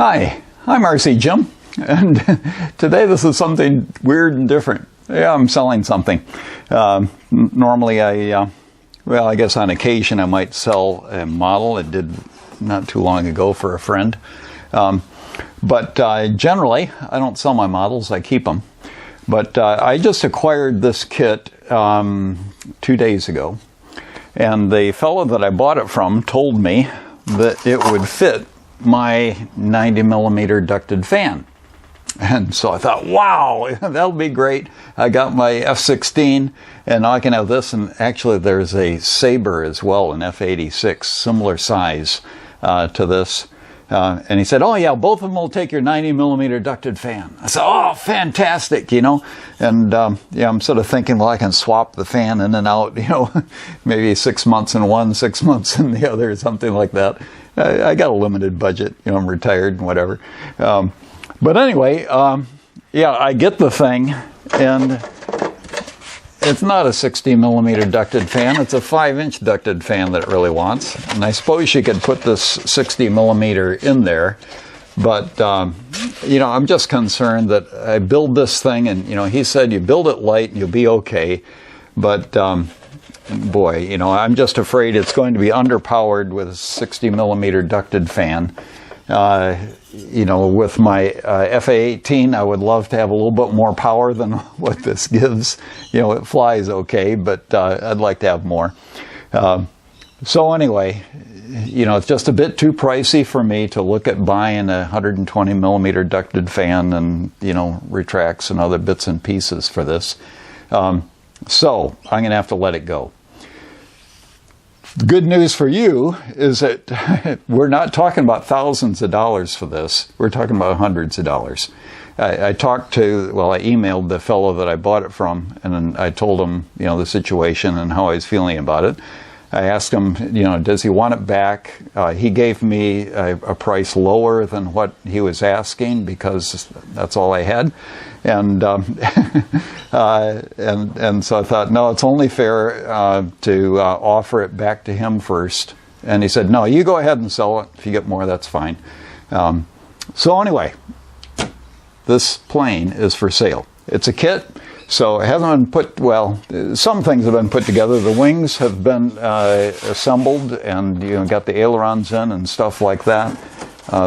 Hi, I'm RC Jim, and today this is something weird and different. Yeah, I'm selling something. Normally well, I guess on occasion I might sell a model. It did not too long ago for a friend. But generally, I don't sell my models, I keep them. But I just acquired this kit 2 days ago. And the fellow that I bought it from told me that it would fit my 90mm ducted fan. And so I thought, wow, that'll be great. I got my F16 and now I can have this, and actually there's a Sabre as well, an F86, similar size to this. And he said, oh yeah, both of them will take your 90mm ducted fan. I said, oh, fantastic, you know. And yeah, I'm sort of thinking, well, I can swap the fan in and out, you know, maybe 6 months in one, 6 months in the other, something like that. I got a limited budget, you know, I'm retired and whatever. But anyway, yeah, I get the thing, and it's not a 60mm ducted fan. It's a 5-inch ducted fan that it really wants. And I suppose you could put this 60mm in there. But, you know, I'm just concerned that I build this thing, and, you know, he said you build it light and you'll be okay. But, boy, you know, I'm just afraid it's going to be underpowered with a 60mm ducted fan. You know, with my FA18, I would love to have a little bit more power than what this gives. You know, it flies okay, but I'd like to have more. So anyway, you know, it's just a bit too pricey for me to look at buying a 120mm ducted fan and, you know, retracts and other bits and pieces for this. So I'm going to have to let it go. The good news for you is that we're not talking about thousands of dollars for this. We're talking about hundreds of dollars. I emailed the fellow that I bought it from, and then I told him, you know, the situation and how I was feeling about it. I asked him, you know, does he want it back? He gave me a price lower than what he was asking because that's all I had. And and so I thought, no, it's only fair to offer it back to him first. And he said, no, you go ahead and sell it. If you get more, that's fine. So anyway, this plane is for sale. It's a kit, so it hasn't been put, well, some things have been put together. The wings have been assembled, and, you know, got the ailerons in and stuff like that.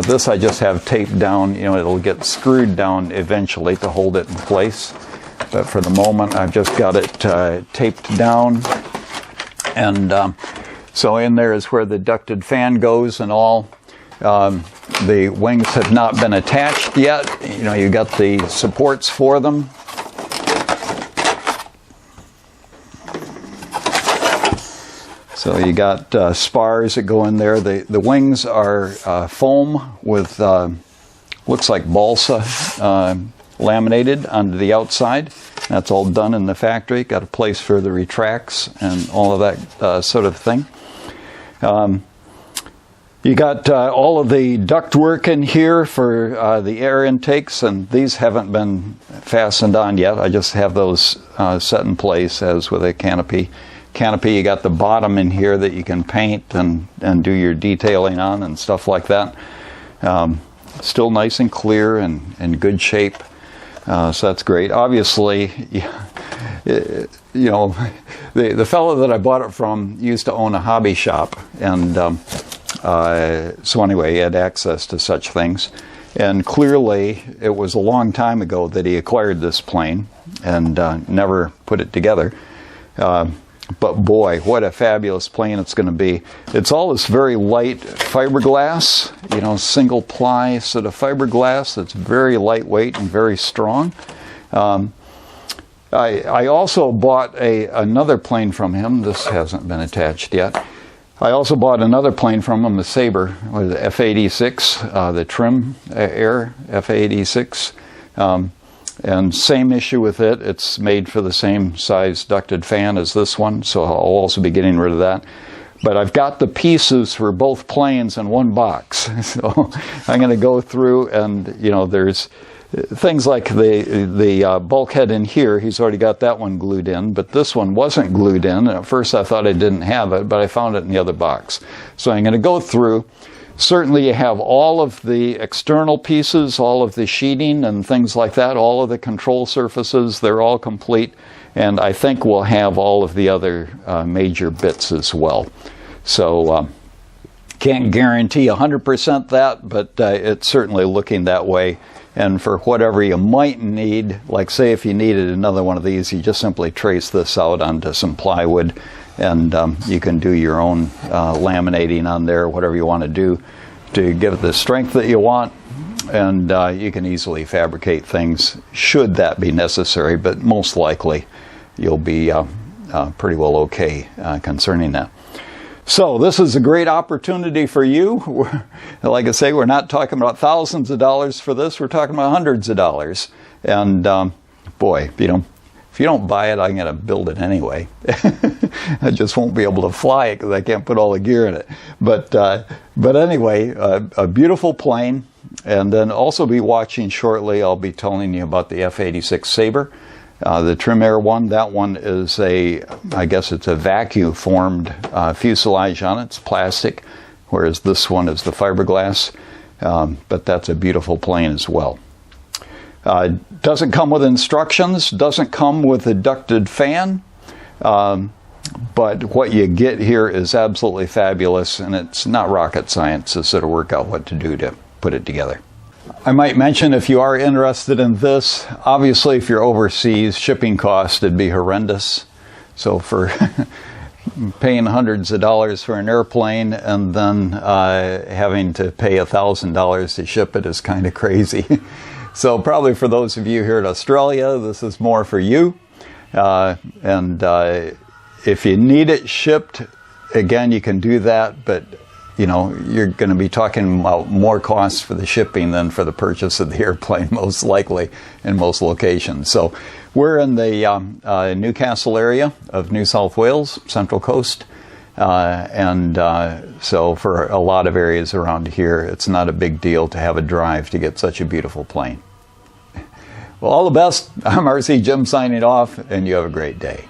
This I just have taped down. You know, it'll get screwed down eventually to hold it in place. But for the moment, I've just got it taped down. And so in there is where the ducted fan goes and all. The wings have not been attached yet. You know, you got the supports for them. So you got spars that go in there. The wings are foam with, looks like balsa laminated onto the outside. That's all done in the factory. Got a place for the retracts and all of that sort of thing. You got all of the ductwork in here for the air intakes, and these haven't been fastened on yet. I just have those set in place as with a canopy. You got the bottom in here that you can paint and do your detailing on and stuff like that. Still nice and clear and in good shape. So that's great. Obviously, you know, the fellow that I bought it from used to own a hobby shop, and so anyway, he had access to such things. And clearly, it was a long time ago that he acquired this plane and never put it together. But boy, what a fabulous plane it's going to be. It's all this very light fiberglass, you know, single ply sort of fiberglass that's very lightweight and very strong. I also bought another plane from him. This hasn't been attached yet. I also bought another plane from him, a Sabre, with the F86, the trim air F86. And same issue with it. It's made for the same size ducted fan as this one, so I'll also be getting rid of that. But I've got the pieces for both planes in one box. So I'm going to go through, and, you know, there's things like the bulkhead in here. He's already got that one glued in, but this one wasn't glued in. And at first I thought I didn't have it, but I found it in the other box. So I'm going to go through Certainly you have all of the external pieces, all of the sheeting and things like that, all of the control surfaces, they're all complete. And I think we'll have all of the other major bits as well. So can't guarantee 100% that, but it's certainly looking that way. And for whatever you might need, like say if you needed another one of these, you just simply trace this out onto some plywood, and you can do your own laminating on there, whatever you want to do to give it the strength that you want. And you can easily fabricate things should that be necessary, but most likely you'll be pretty well okay concerning that. So this is a great opportunity for you. Like I say, we're not talking about thousands of dollars for this. We're talking about hundreds of dollars. And boy, if you don't buy it, I'm going to build it anyway. I just won't be able to fly it because I can't put all the gear in it. But anyway, a beautiful plane. And then also be watching shortly, I'll be telling you about the F-86 Sabre. The trim air one, that one is I guess it's a vacuum formed fuselage on it. It's plastic, whereas this one is the fiberglass. But that's a beautiful plane as well. Doesn't come with instructions, doesn't come with a ducted fan. But what you get here is absolutely fabulous, and it's not rocket science to sort of work out what to do to put it together. I might mention, if you are interested in this, obviously if you're overseas, shipping costs would be horrendous. So for paying hundreds of dollars for an airplane and then having to pay $1,000 to ship it is kind of crazy. So probably for those of you here in Australia, this is more for you. If you need it shipped, again, you can do that, but you're going to be talking about more costs for the shipping than for the purchase of the airplane, most likely, in most locations. So we're in the Newcastle area of New South Wales, Central Coast. So for a lot of areas around here, it's not a big deal to have a drive to get such a beautiful plane. Well, all the best. I'm RC Jim signing off, and you have a great day.